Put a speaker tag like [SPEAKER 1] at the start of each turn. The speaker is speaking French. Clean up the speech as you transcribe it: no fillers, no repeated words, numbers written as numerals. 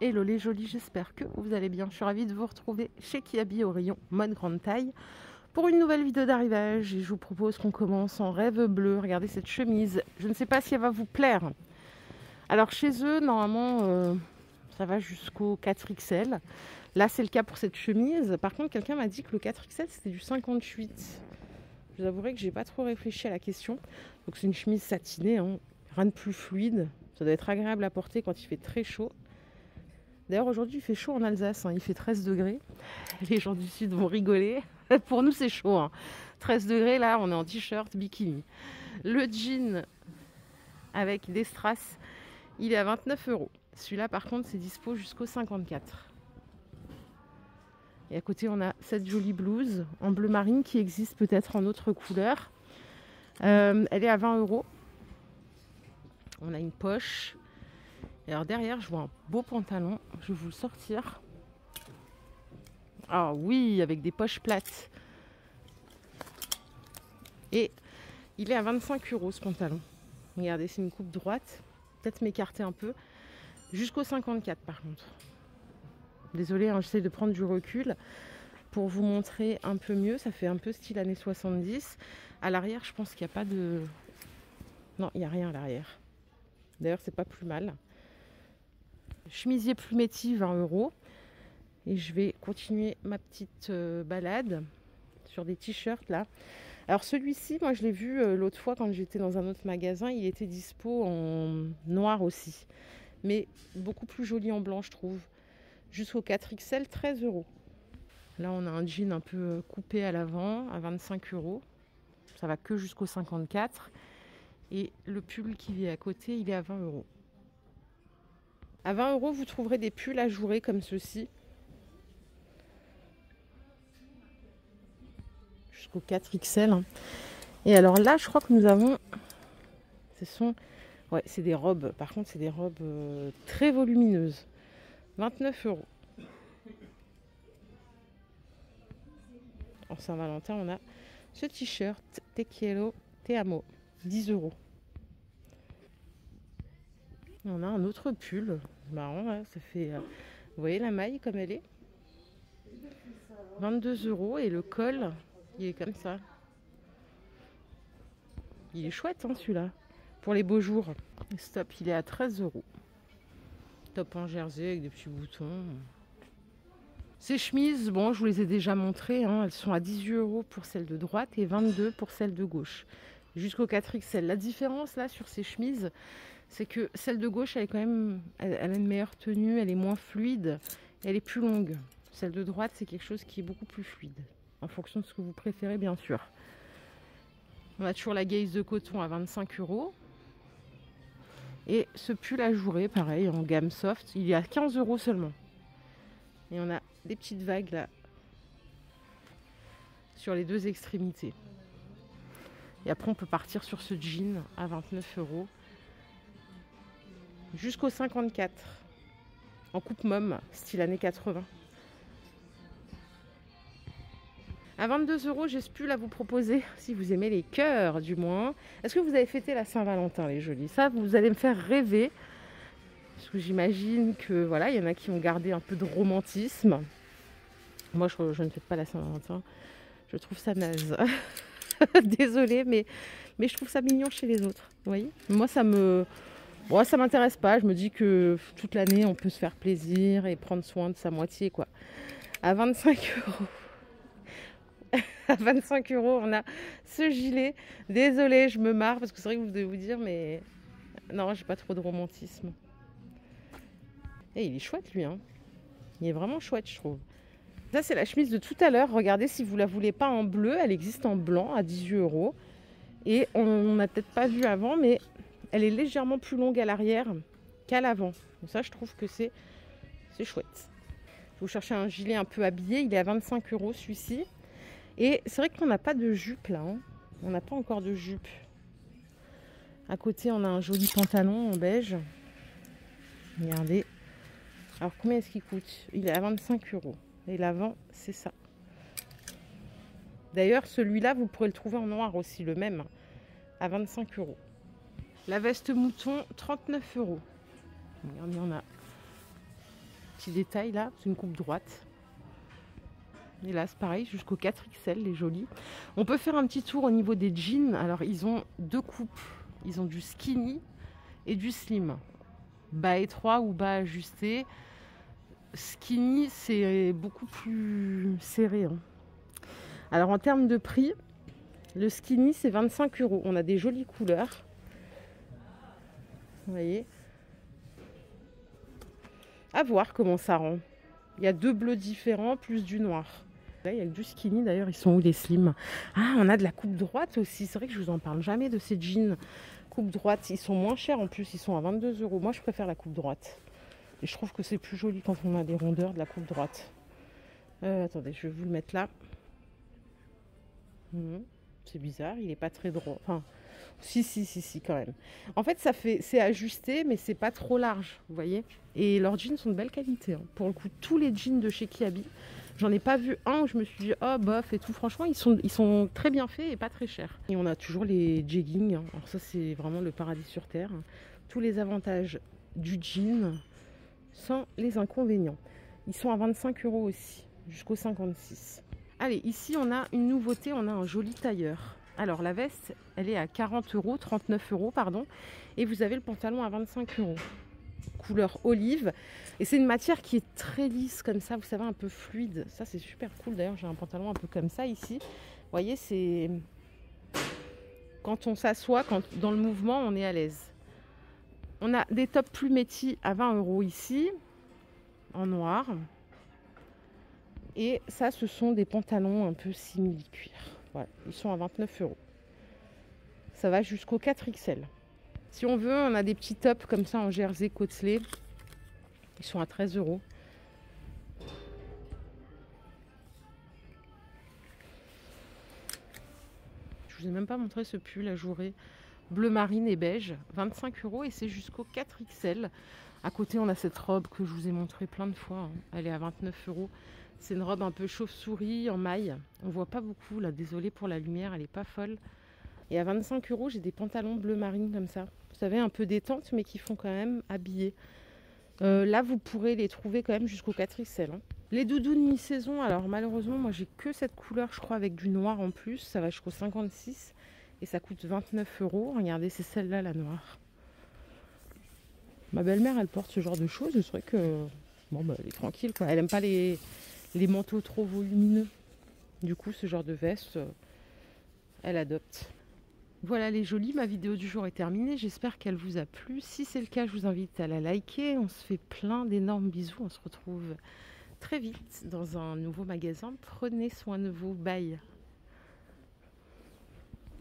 [SPEAKER 1] Hello les jolis, j'espère que vous allez bien. Je suis ravie de vous retrouver chez Kiabi au rayon mode grande taille pour une nouvelle vidéo d'arrivage. Et je vous propose qu'on commence en rêve bleu. Regardez cette chemise, je ne sais pas si elle va vous plaire. Alors chez eux, normalement, ça va jusqu'au 4XL. Là, c'est le cas pour cette chemise. Par contre, quelqu'un m'a dit que le 4XL, c'était du 58. Je vous avouerai que j'ai pas trop réfléchi à la question. Donc c'est une chemise satinée, hein. Rien de plus fluide. Ça doit être agréable à porter quand il fait très chaud. D'ailleurs, aujourd'hui, il fait chaud en Alsace, hein. Il fait 13 degrés. Les gens du Sud vont rigoler. Pour nous, c'est chaud, hein. 13 degrés, là, on est en t-shirt, bikini. Le jean avec des strass, il est à 29 €. Celui-là, par contre, c'est dispo jusqu'au 54. Et à côté, on a cette jolie blouse en bleu marine qui existe peut-être en autre couleur. Elle est à 20 €. On a une poche. Et alors derrière, je vois un beau pantalon. Je vais vous le sortir. Ah oui, avec des poches plates. Et il est à 25 € ce pantalon. Regardez, c'est une coupe droite. Peut-être m'écarter un peu. Jusqu'au 54 par contre. Désolée, hein, j'essaie de prendre du recul pour vous montrer un peu mieux. Ça fait un peu style années 70. À l'arrière, je pense qu'il n'y a pas de... Non, il n'y a rien à l'arrière. D'ailleurs, c'est pas plus mal. Chemisier Plumetti, 20 €. Et je vais continuer ma petite balade sur des t-shirts là. Alors celui-ci, moi je l'ai vu l'autre fois quand j'étais dans un autre magasin. Il était dispo en noir aussi. Mais beaucoup plus joli en blanc, je trouve. Jusqu'au 4XL, 13 €. Là, on a un jean un peu coupé à l'avant, à 25 €. Ça va que jusqu'au 54. Et le pull qui est à côté, il est à 20 €. À 20 €, vous trouverez des pulls ajourés comme ceux-ci. Jusqu'au 4XL. Hein. Et alors là, je crois que nous avons... Ouais, c'est des robes. Par contre, c'est des robes très volumineuses. 29 €. En Saint-Valentin, on a ce t-shirt Te quiero, te amo. 10 €. On a un autre pull. Marrant, là. Ça fait... vous voyez la maille comme elle est? 22 €. Et le col, il est comme ça. Il est chouette, hein, celui-là. Pour les beaux jours. Stop, il est à 13 €. Top en jersey avec des petits boutons. Ces chemises, bon, je vous les ai déjà montrées. Hein, elles sont à 18 € pour celle de droite et 22 € pour celle de gauche. Jusqu'au 4XL. La différence, là, sur ces chemises, c'est que celle de gauche, elle est quand même... Elle a une meilleure tenue, elle est moins fluide. Elle est plus longue. Celle de droite, c'est quelque chose qui est beaucoup plus fluide. En fonction de ce que vous préférez, bien sûr. On a toujours la gaze de coton à 25 €. Et ce pull ajouré, pareil, en gamme soft, il est à 15 € seulement. Et on a des petites vagues là, sur les deux extrémités. Et après, on peut partir sur ce jean à 29 €. Jusqu'au 54. En coupe môme, style années 80. À 22 €, j'ai ce pull à vous proposer, si vous aimez les cœurs du moins. Est-ce que vous avez fêté la Saint-Valentin, les jolis? Ça, vous allez me faire rêver. Parce que j'imagine que voilà, il y en a qui ont gardé un peu de romantisme. Moi, je ne fête pas la Saint-Valentin. Je trouve ça naze. Désolée, mais je trouve ça mignon chez les autres. Vous voyez? Moi, ça m'intéresse pas. Je me dis que toute l'année, on peut se faire plaisir et prendre soin de sa moitié, quoi. À 25 €. À 25 €, on a ce gilet. Désolée, je me marre parce que c'est vrai que vous devez vous dire, mais non, j'ai pas trop de romantisme. Et il est chouette, lui. Hein. Il est vraiment chouette, je trouve. Ça, c'est la chemise de tout à l'heure. Regardez, si vous la voulez pas en bleu, elle existe en blanc à 18 €. Et on n'a peut-être pas vu avant, mais elle est légèrement plus longue à l'arrière qu'à l'avant. Donc ça, je trouve que c'est chouette. Vous cherchez un gilet un peu habillé. Il est à 25 € celui-ci. Et c'est vrai qu'on n'a pas de jupe là. Hein. On n'a pas encore de jupe. À côté, on a un joli pantalon en beige. Regardez. Alors, combien est-ce qu'il coûte? Il est à 25 €. Et l'avant, c'est ça. D'ailleurs, celui-là, vous pourrez le trouver en noir aussi, le même, à 25 €. La veste mouton, 39 €. Regardez, on a petits détails là, c'est une coupe droite. Et là c'est pareil, jusqu'au 4XL, les jolis. On peut faire un petit tour au niveau des jeans. Alors ils ont deux coupes, ils ont du skinny et du slim. Bas étroit ou bas ajusté. Skinny c'est beaucoup plus serré, hein. Alors en termes de prix, le skinny c'est 25 €. On a des jolies couleurs. Vous voyez. À voir comment ça rend. Il y a deux bleus différents plus du noir. Là, il y a du skinny d'ailleurs. Ils sont où les slims? Ah, on a de la coupe droite aussi. C'est vrai que je vous en parle jamais de ces jeans. Coupe droite, ils sont moins chers en plus. Ils sont à 22 €. Moi, je préfère la coupe droite. Et je trouve que c'est plus joli quand on a des rondeurs de la coupe droite. Attendez, je vais vous le mettre là. C'est bizarre, il n'est pas très droit. Enfin, si, quand même. En fait, c'est ajusté, mais c'est pas trop large, vous voyez. Et leurs jeans sont de belle qualité, hein. Pour le coup, tous les jeans de chez Kiabi, j'en ai pas vu un où je me suis dit, oh bof et tout. Franchement, ils sont très bien faits et pas très chers. Et on a toujours les jeggings, hein. Alors ça, c'est vraiment le paradis sur terre, hein. Tous les avantages du jean sans les inconvénients. Ils sont à 25 € aussi, jusqu'au 56. Allez, ici on a une nouveauté, on a un joli tailleur. Alors la veste, elle est à 40 €, 39 € pardon, et vous avez le pantalon à 25 €. Couleur olive, et c'est une matière qui est très lisse comme ça, vous savez, un peu fluide. Ça c'est super cool, d'ailleurs j'ai un pantalon un peu comme ça ici. Vous voyez, c'est quand on s'assoit, quand dans le mouvement, on est à l'aise. On a des tops plumetti à 20 € ici, en noir. Et ça, ce sont des pantalons un peu simili-cuir. Voilà, ils sont à 29 €. Ça va jusqu'au 4XL. Si on veut, on a des petits tops comme ça en jersey côtelé. Ils sont à 13 €. Je vous ai même pas montré ce pull à jouer bleu marine et beige. 25 € et c'est jusqu'au 4XL. À côté, on a cette robe que je vous ai montré plein de fois, hein. Elle est à 29 €. C'est une robe un peu chauve-souris en maille. On voit pas beaucoup là, désolée pour la lumière, elle est pas folle. Et à 25 €, j'ai des pantalons bleu marine comme ça. Vous savez, un peu détente, mais qui font quand même habillés. Là, vous pourrez les trouver quand même jusqu'au 4XL, hein. Les doudounes mi-saison, alors malheureusement, moi j'ai que cette couleur, je crois, avec du noir en plus. Ça va jusqu'au 56 et ça coûte 29 €. Regardez, c'est celle-là, la noire. Ma belle-mère, elle porte ce genre de choses. C'est vrai que bon, bah, elle est tranquille, quoi. Elle aime pas les manteaux trop volumineux. Du coup, ce genre de veste, elle adopte. Voilà les jolis, ma vidéo du jour est terminée. J'espère qu'elle vous a plu. Si c'est le cas, je vous invite à la liker. On se fait plein d'énormes bisous. On se retrouve très vite dans un nouveau magasin. Prenez soin de vous. Bye.